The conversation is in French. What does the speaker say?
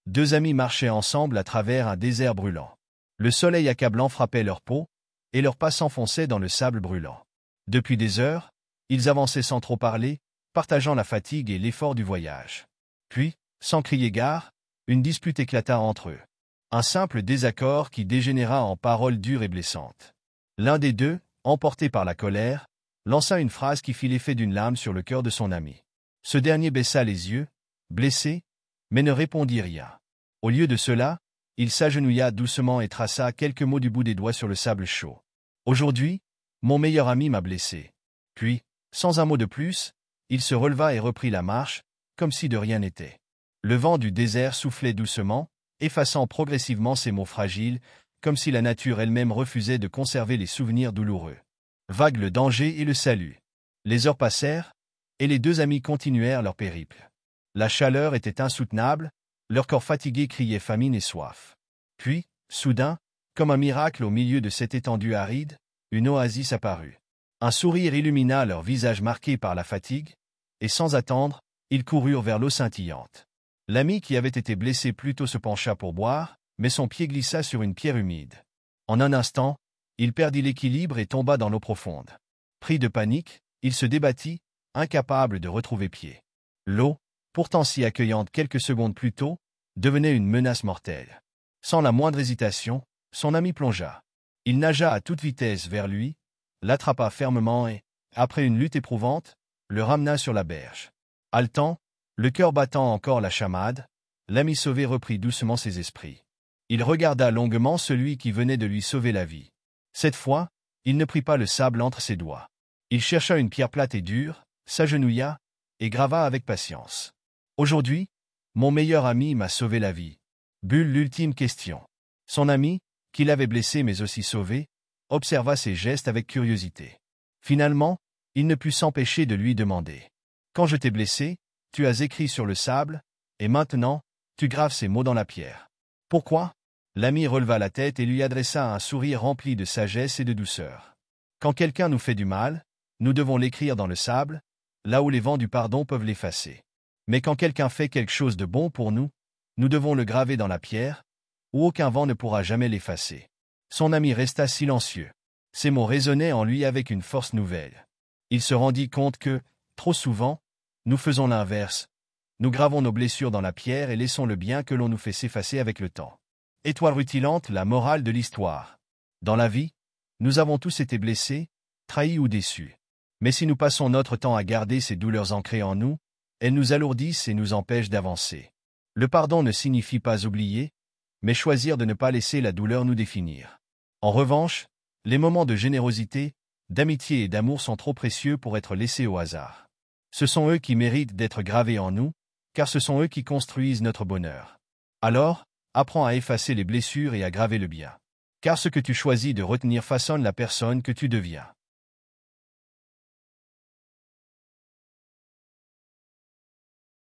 Deux amis marchaient ensemble à travers un désert brûlant. Le soleil accablant frappait leur peau, et leurs pas s'enfonçaient dans le sable brûlant. Depuis des heures, ils avançaient sans trop parler, partageant la fatigue et l'effort du voyage. Puis, sans crier gare, une dispute éclata entre eux. Un simple désaccord qui dégénéra en paroles dures et blessantes. L'un des deux, emporté par la colère, lança une phrase qui fit l'effet d'une lame sur le cœur de son ami. Ce dernier baissa les yeux, blessé, mais ne répondit rien. Au lieu de cela, il s'agenouilla doucement et traça quelques mots du bout des doigts sur le sable chaud. « Aujourd'hui, mon meilleur ami m'a blessé. » Puis, sans un mot de plus, il se releva et reprit la marche, comme si de rien n'était. Le vent du désert soufflait doucement, effaçant progressivement ces mots fragiles, comme si la nature elle-même refusait de conserver les souvenirs douloureux. Vague le danger et le salut. Les heures passèrent, et les deux amis continuèrent leur périple. La chaleur était insoutenable, leur corps fatigué criait famine et soif. Puis, soudain, comme un miracle au milieu de cette étendue aride, une oasis apparut. Un sourire illumina leur visage marqué par la fatigue, et sans attendre, ils coururent vers l'eau scintillante. L'ami qui avait été blessé plus tôt se pencha pour boire, mais son pied glissa sur une pierre humide. En un instant, il perdit l'équilibre et tomba dans l'eau profonde. Pris de panique, il se débattit, incapable de retrouver pied. L'eau, pourtant si accueillante quelques secondes plus tôt, devenait une menace mortelle. Sans la moindre hésitation, son ami plongea. Il nagea à toute vitesse vers lui, l'attrapa fermement et, après une lutte éprouvante, le ramena sur la berge. Haletant, le cœur battant encore la chamade, l'ami sauvé reprit doucement ses esprits. Il regarda longuement celui qui venait de lui sauver la vie. Cette fois, il ne prit pas le sable entre ses doigts. Il chercha une pierre plate et dure, s'agenouilla, et grava avec patience. « Aujourd'hui, mon meilleur ami m'a sauvé la vie. » Bulle l'ultime question. Son ami, qui l'avait blessé mais aussi sauvé, observa ses gestes avec curiosité. Finalement, il ne put s'empêcher de lui demander. « Quand je t'ai blessé, tu as écrit sur le sable, et maintenant, tu graves ces mots dans la pierre. Pourquoi ?» L'ami releva la tête et lui adressa un sourire rempli de sagesse et de douceur. « Quand quelqu'un nous fait du mal, nous devons l'écrire dans le sable, là où les vents du pardon peuvent l'effacer. Mais quand quelqu'un fait quelque chose de bon pour nous, nous devons le graver dans la pierre, où aucun vent ne pourra jamais l'effacer. » Son ami resta silencieux. Ces mots résonnaient en lui avec une force nouvelle. Il se rendit compte que, trop souvent, nous faisons l'inverse. Nous gravons nos blessures dans la pierre et laissons le bien que l'on nous fait s'effacer avec le temps. Étoile rutilante, la morale de l'histoire. Dans la vie, nous avons tous été blessés, trahis ou déçus. Mais si nous passons notre temps à garder ces douleurs ancrées en nous, elles nous alourdissent et nous empêchent d'avancer. Le pardon ne signifie pas oublier, mais choisir de ne pas laisser la douleur nous définir. En revanche, les moments de générosité, d'amitié et d'amour sont trop précieux pour être laissés au hasard. Ce sont eux qui méritent d'être gravés en nous, car ce sont eux qui construisent notre bonheur. Alors, apprends à effacer les blessures et à graver le bien. Car ce que tu choisis de retenir façonne la personne que tu deviens.